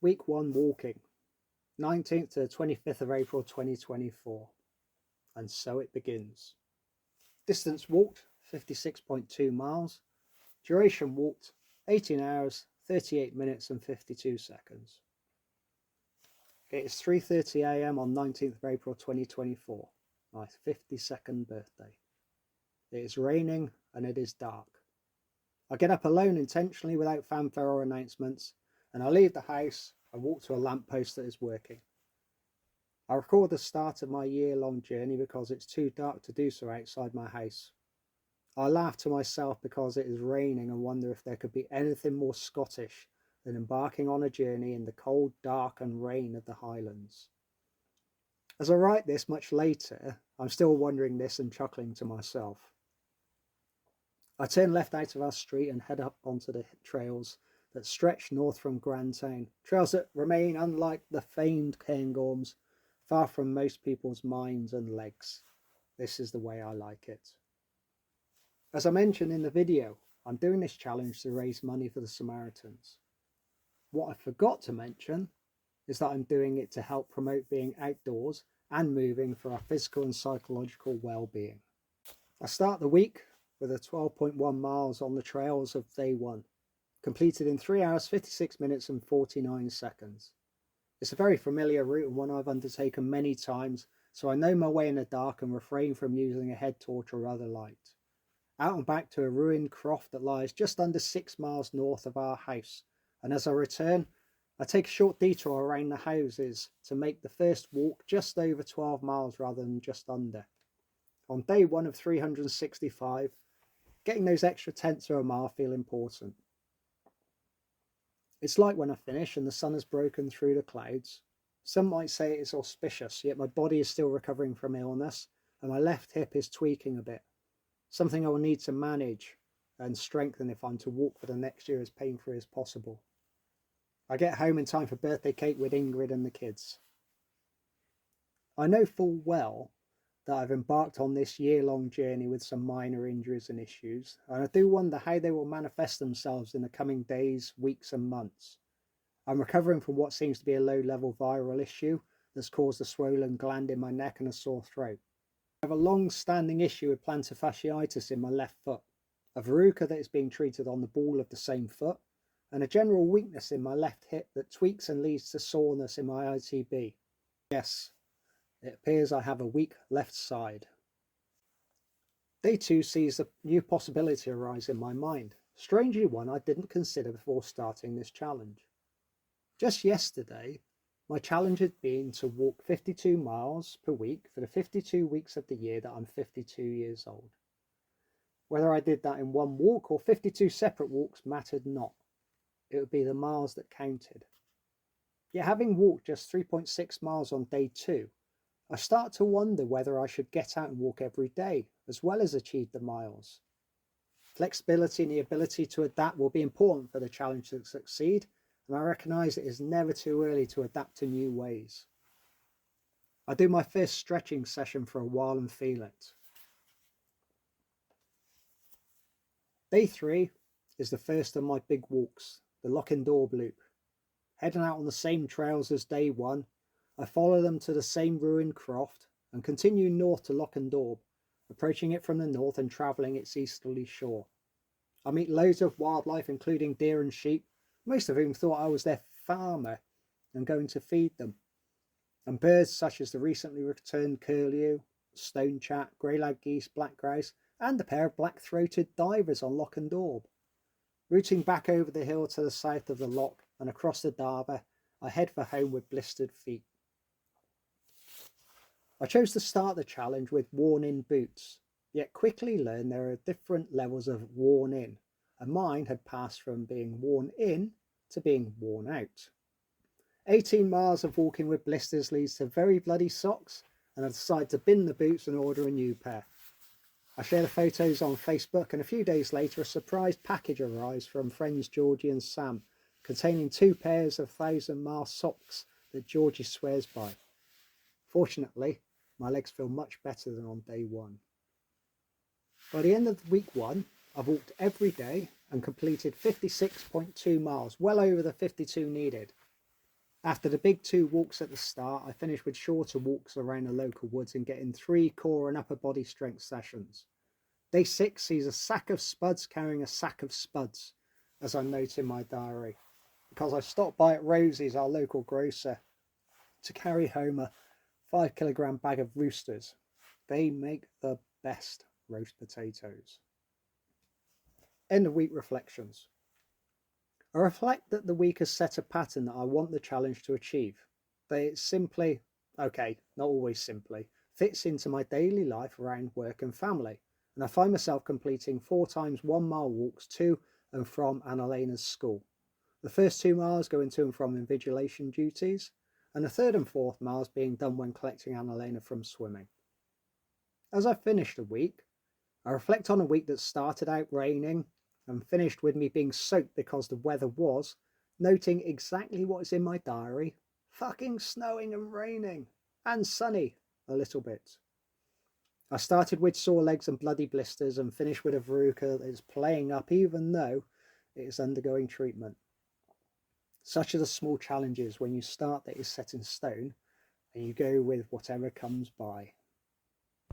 Week 1 walking, 19th to 25th of April 2024. And so it begins. Distance walked, 56.2 miles. Duration walked, 18 hours, 38 minutes and 52 seconds. It is 3:30 AM on 19th of April 2024, my 52nd birthday. It is raining and it is dark. I get up alone intentionally without fanfare or announcements, and I leave the house and walk to a lamppost that is working. I record the start of my year-long journey because it's too dark to do so outside my house. I laugh to myself because it is raining and wonder if there could be anything more Scottish than embarking on a journey in the cold, dark and rain of the Highlands. As I write this much later, I'm still wondering this and chuckling to myself. I turn left out of our street and head up onto the trails that stretch north from Grantown, trails that remain, unlike the famed Cairngorms, far from most people's minds and legs. This is the way I like it. As I mentioned in the video, I'm doing this challenge to raise money for the Samaritans. What I forgot to mention is that I'm doing it to help promote being outdoors and moving for our physical and psychological well-being. I start the week with a 12.1 miles on the trails of day 1, completed in 3 hours, 56 minutes and 49 seconds. It's a very familiar route and one I've undertaken many times, so I know my way in the dark and refrain from using a head torch or other light. Out and back to a ruined croft that lies just under 6 miles north of our house, and as I return, I take a short detour around the houses to make the first walk just over 12 miles rather than just under. On day 1 of 365, getting those extra tenths of a mile feel important. It's like when I finish and the sun has broken through the clouds. Some might say it is auspicious, yet my body is still recovering from illness and my left hip is tweaking a bit. Something I will need to manage and strengthen if I'm to walk for the next year as pain-free as possible. I get home in time for birthday cake with Ingrid and the kids. I know full well that I've embarked on this year-long journey with some minor injuries and issues, and I do wonder how they will manifest themselves in the coming days, weeks and months. I'm recovering from what seems to be a low-level viral issue that's caused a swollen gland in my neck and a sore throat. I have a long-standing issue with plantar fasciitis in my left foot, a verruca that is being treated on the ball of the same foot, and a general weakness in my left hip that tweaks and leads to soreness in my ITB. Yes, it appears I have a weak left side. Day 2 sees a new possibility arise in my mind, strangely one I didn't consider before starting this challenge. Just yesterday, my challenge had been to walk 52 miles per week for the 52 weeks of the year that I'm 52 years old. Whether I did that in one walk or 52 separate walks mattered not. It would be the miles that counted. Yet having walked just 3.6 miles on day 2, I start to wonder whether I should get out and walk every day, as well as achieve the miles. Flexibility and the ability to adapt will be important for the challenge to succeed, and I recognise it is never too early to adapt to new ways. I do my first stretching session for a while and feel it. Day 3 is the first of my big walks, the Loch-and-Daub loop. Heading out on the same trails as day 1, I follow them to the same ruined croft and continue north to Loch-and-Daub, approaching it from the north and travelling its easterly shore. I meet loads of wildlife, including deer and sheep, most of whom thought I was their farmer and going to feed them, and birds such as the recently returned curlew, stonechat, grey-lag geese, black grouse, and a pair of black-throated divers on Loch-and-Daub. Routing back over the hill to the south of the loch and across the Darber, I head for home with blistered feet. I chose to start the challenge with worn-in boots, yet quickly learned there are different levels of worn in, and mine had passed from being worn in to being worn out. 18 miles of walking with blisters leads to very bloody socks, and I decide to bin the boots and order a new pair. I share the photos on Facebook, and a few days later a surprise package arrives from friends Georgie and Sam, containing 2 pairs of 1,000-mile socks that Georgie swears by. Fortunately, my legs feel much better than on day 1. By the end of week 1, I've walked every day and completed 56.2 miles, well over the 52 needed. After the big 2 walks at the start, I finished with shorter walks around the local woods and getting 3 core and upper body strength sessions. Day 6 sees a sack of spuds carrying a sack of spuds, as I note in my diary, because I stopped by at Rosie's, our local grocer, to carry home a 5 kilogram bag of roosters. They make the best roast potatoes. End of week reflections. I reflect that the week has set a pattern that I want the challenge to achieve. That it simply, okay, not always simply, fits into my daily life around work and family. And I find myself completing 4 times 1 mile walks to and from Annalena's school. The first 2 miles going to and from invigilation duties, and the 3rd and 4th miles being done when collecting Annalena from swimming. As I finish the week, I reflect on a week that started out raining and finished with me being soaked because the weather was, noting exactly what is in my diary, fucking snowing and raining, and sunny a little bit. I started with sore legs and bloody blisters and finished with a verruca that is playing up even though it is undergoing treatment. Such are the small challenges when you start that is set in stone and you go with whatever comes by.